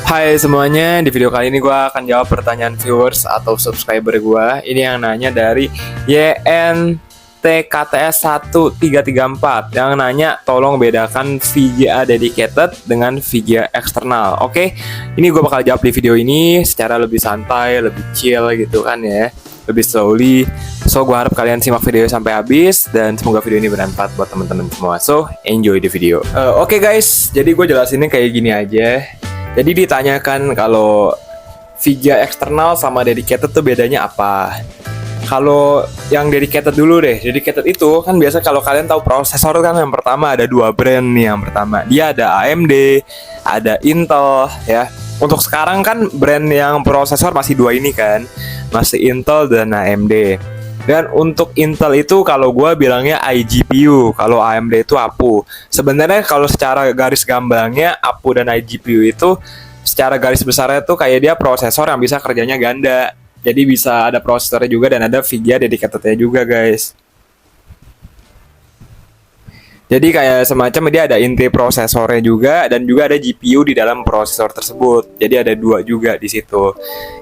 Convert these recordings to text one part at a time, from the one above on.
Hai semuanya, di video kali ini gue akan jawab pertanyaan viewers atau subscriber gue. Ini yang nanya dari YNTKTS1334 yang nanya tolong bedakan VGA dedicated dengan VGA eksternal. Oke, ini gue bakal jawab di video ini secara lebih santai, lebih chill gitu kan ya, lebih slowly. So gue harap kalian simak video sampai habis dan semoga video ini bermanfaat buat teman-teman semua. So enjoy the video. Oke guys, jadi gue jelasinnya kayak gini aja. Jadi ditanyakan kalau VGA eksternal sama dedicated tuh bedanya apa? Kalau yang dedicated dulu deh. Dedicated itu kan biasa kalau kalian tahu prosesor kan yang pertama ada dua brand nih. Yang pertama dia ada AMD, ada Intel ya. Untuk sekarang kan brand yang prosesor masih dua ini kan, masih Intel dan AMD. Dan untuk Intel itu kalau gue bilangnya iGPU, kalau AMD itu APU. Sebenarnya kalau secara garis gambangnya APU dan iGPU itu secara garis besarnya tuh kayak dia prosesor yang bisa kerjanya ganda. Jadi bisa ada prosesornya juga dan ada VGA dedicatednya juga guys. Jadi kayak semacam dia ada inti prosesornya juga dan juga ada GPU di dalam prosesor tersebut. Jadi ada dua juga di situ.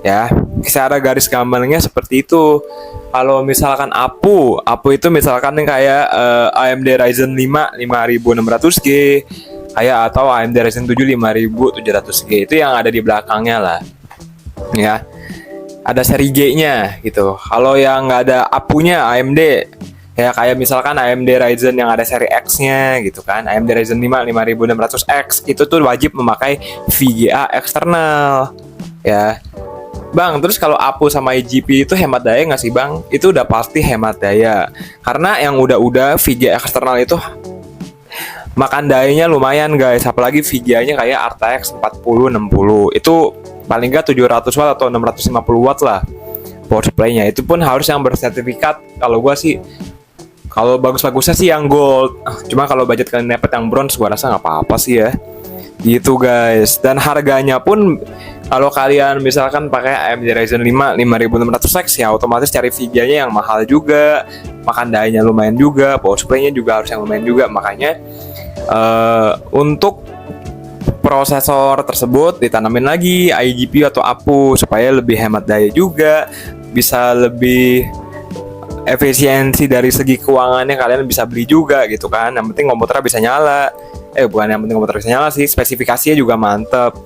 Ya, secara garis gambangnya seperti itu. Kalau misalkan APU itu misalkan kayak AMD Ryzen 5 5600G kayak atau AMD Ryzen 7 5700G itu yang ada di belakangnya lah. Ya. Ada seri G-nya gitu. Kalau yang nggak ada APU-nya AMD ya kayak misalkan AMD Ryzen yang ada seri X-nya gitu kan, AMD Ryzen 5 5600X itu tuh wajib memakai VGA eksternal ya. Bang, terus kalau APU sama iGPU itu hemat daya nggak sih bang? Itu udah pasti hemat daya. Karena yang udah VGA eksternal itu makan dayanya lumayan guys. Apalagi VGA-nya kayak RTX 4060 itu paling nggak 700 watt atau 650 watt lah power supply-nya. Itu pun harus yang bersertifikat. Kalau gua sih, kalau bagus-bagusnya sih yang gold. Cuma kalau budget kalian dapat yang bronze, gua rasa nggak apa-apa sih ya. Gitu guys. Dan harganya pun kalau kalian misalkan pakai AMD Ryzen 5 5600X ya otomatis cari VGA-nya yang mahal juga, makan dayanya lumayan juga, power supply-nya juga harus yang lumayan juga. Makanya untuk prosesor tersebut ditanamin lagi iGPU atau APU supaya lebih hemat daya juga, bisa lebih efisiensi dari segi keuangannya, kalian bisa beli juga gitu kan. Yang penting komputernya bisa nyala. Bukan yang penting komputer bisa nyala sih, spesifikasinya juga mantep.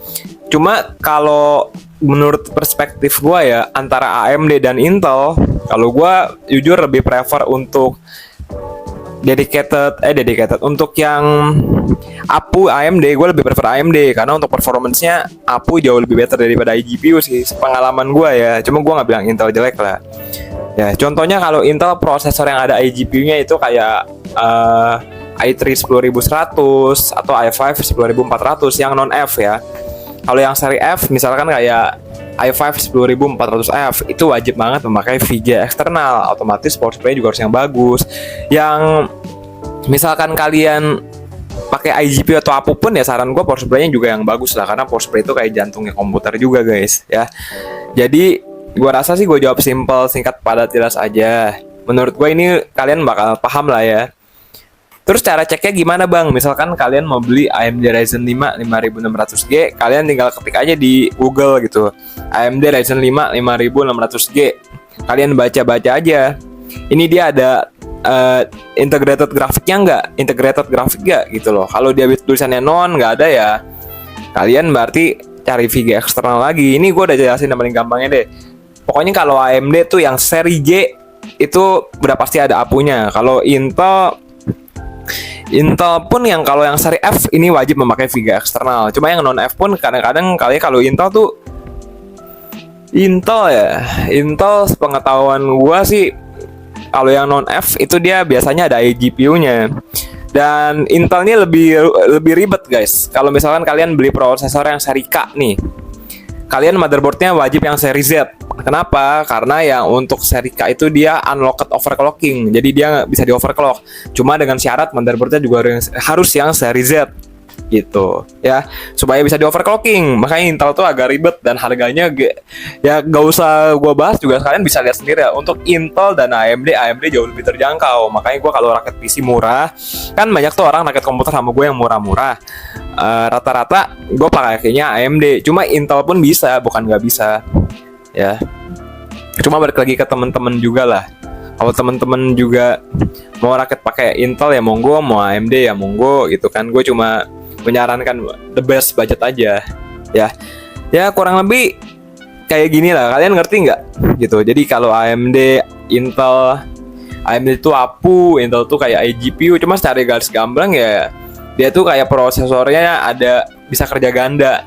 Cuma kalau menurut perspektif gue ya, antara AMD dan Intel, kalau gue jujur lebih prefer untuk dedicated untuk yang APU AMD, gue lebih prefer AMD karena untuk performance-nya APU jauh lebih better daripada iGPU sih, pengalaman gue ya. Cuma gue nggak bilang Intel jelek lah. Ya, contohnya kalau Intel prosesor yang ada iGPU-nya itu kayak i3 10100 atau i5 10400 yang non F ya. Kalau yang seri F misalkan kayak i5 10400F itu wajib banget memakai VGA eksternal, otomatis power supply juga harus yang bagus. Yang misalkan kalian pakai iGPU atau apapun ya saran gue power supply-nya juga yang bagus lah, karena power supply itu kayak jantungnya komputer juga guys ya. Jadi gue rasa sih gue jawab simple, singkat, padat, jelas aja. Menurut gue ini kalian bakal paham lah ya. Terus cara ceknya gimana bang? Misalkan kalian mau beli AMD Ryzen 5 5600G, kalian tinggal ketik aja di Google gitu, AMD Ryzen 5 5600G. Kalian baca-baca aja. Ini dia ada integrated grafiknya nggak? Integrated grafik nggak gitu loh. Kalau dia tulisannya non, nggak ada ya, kalian berarti cari VGA eksternal lagi. Ini gue udah jelasin yang paling gampangnya deh. Pokoknya kalau AMD tuh yang seri G itu udah pasti ada APU-nya. Kalau Intel pun yang kalau yang seri F ini wajib memakai VGA eksternal. Cuma yang non F pun kadang-kadang kalau Intel tuh Intel sepengetahuan gua sih kalau yang non F itu dia biasanya ada iGPU-nya. Dan Intel ini lebih ribet guys. Kalau misalkan kalian beli prosesor yang seri K nih, kalian motherboardnya wajib yang seri Z. Kenapa? Karena yang untuk seri K itu dia unlocked overclocking, jadi dia nggak bisa di overclock. Cuma dengan syarat motherboardnya juga harus yang seri Z gitu ya, supaya bisa di overclocking. Makanya Intel tuh agak ribet dan harganya ya gak usah gue bahas juga, kalian bisa lihat sendiri ya. Untuk Intel dan AMD jauh lebih terjangkau. Makanya gue kalau rakit PC murah, kan banyak tuh orang rakit komputer sama gue yang murah-murah, rata-rata gue pakainya AMD. Cuma Intel pun bisa, bukan nggak bisa ya. Cuma balik lagi ke temen-temen juga lah. Kalau temen-temen juga mau rakit pakai Intel ya monggo, mau AMD ya monggo gitu kan. Gue cuma menyarankan the best budget aja ya. Ya kurang lebih kayak gini lah, kalian ngerti nggak gitu. Jadi kalau AMD, Intel, AMD itu APU, Intel tuh kayak iGPU. Cuma secara garis gamblang ya dia tuh kayak prosesornya ada bisa kerja ganda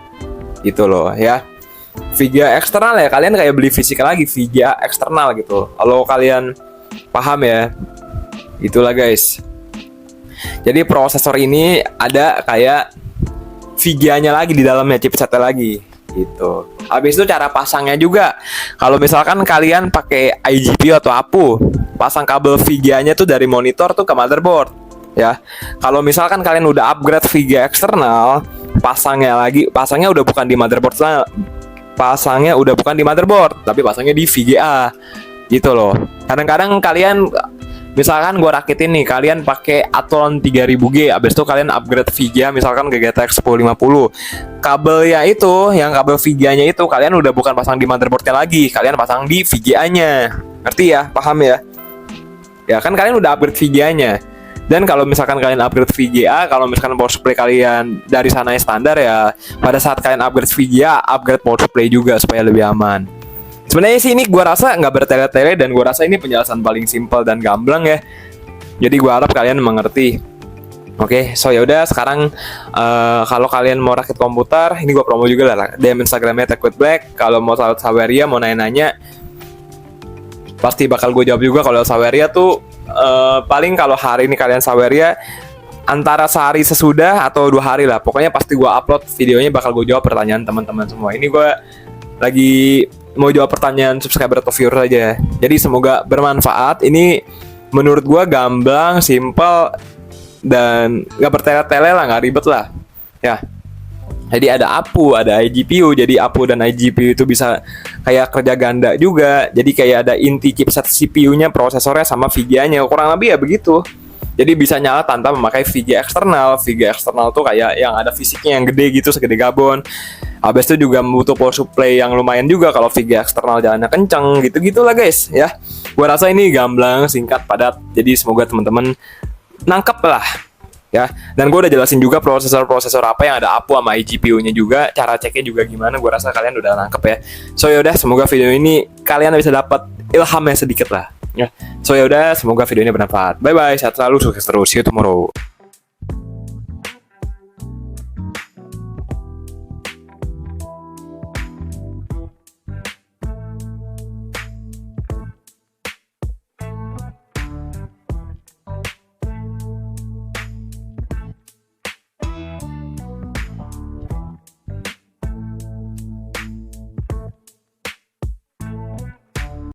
gitu loh ya. VGA eksternal ya, kalian kayak beli fisika lagi, VGA eksternal gitu. Kalau kalian paham ya, itulah guys. Jadi prosesor ini ada kayak VGA-nya lagi di dalamnya, chipsetnya lagi gitu. Habis itu cara pasangnya juga. Kalau misalkan kalian pakai iGPU atau APU, pasang kabel VGA-nya tuh dari monitor tuh ke motherboard ya. Kalau misalkan kalian udah upgrade VGA eksternal, pasangnya udah bukan di motherboard lah. Pasangnya udah bukan di motherboard, tapi pasangnya di VGA gitu loh. Kadang-kadang kalian misalkan gue rakitin nih, kalian pakai Athlon 3000G, abis itu kalian upgrade VGA misalkan ke GTX 1050. Kabelnya itu, yang kabel VGA-nya itu kalian udah bukan pasang di motherboardnya lagi, kalian pasang di VGA-nya. Ngerti ya? Paham ya? Ya kan kalian udah upgrade VGA-nya. Dan kalau misalkan kalian upgrade VGA, kalau misalkan power supply kalian dari sana standar ya, pada saat kalian upgrade VGA, upgrade power supply juga supaya lebih aman. Sebenarnya sih ini gue rasa nggak bertele-tele, dan gue rasa ini penjelasan paling simpel dan gamblang ya. Jadi gue harap kalian mengerti. Oke, so yaudah sekarang kalau kalian mau rakit komputer, ini gue promo juga lah DM Instagramnya Tech with Black. Kalau mau Saweria, mau nanya-nanya, pasti bakal gue jawab juga. Kalau Saweria tuh paling kalau hari ini kalian Saweria, antara sehari sesudah atau 2 hari lah, pokoknya pasti gue upload videonya, bakal gue jawab pertanyaan teman-teman semua. Ini gue lagi mau jawab pertanyaan subscriber atau viewer aja. Jadi semoga bermanfaat. Ini menurut gue gamblang, simple, dan gak bertele-tele lah, gak ribet lah ya. Jadi ada APU, ada iGPU. Jadi APU dan iGPU itu bisa kayak kerja ganda juga. Jadi kayak ada inti chipset CPU-nya, prosesornya, sama VGA-nya. Kurang lebih ya begitu. Jadi bisa nyala tanpa memakai VGA eksternal. VGA eksternal tuh kayak yang ada fisiknya yang gede gitu, segede Gabon. Habis itu juga butuh power supply yang lumayan juga kalau VGA eksternal jalannya kenceng, gitu-gitulah guys ya. Gua rasa ini gamblang, singkat, padat. Jadi semoga teman-teman nangkep lah ya. Dan gue udah jelasin juga prosesor apa yang ada APU sama iGPU-nya juga, cara ceknya juga gimana. Gue rasa kalian udah nangkep ya. So yaudah, semoga video ini kalian bisa dapat ilhamnya sedikit lah ya. So yaudah, semoga video ini bermanfaat. Bye bye, sehat selalu, sukses terus, see you tomorrow.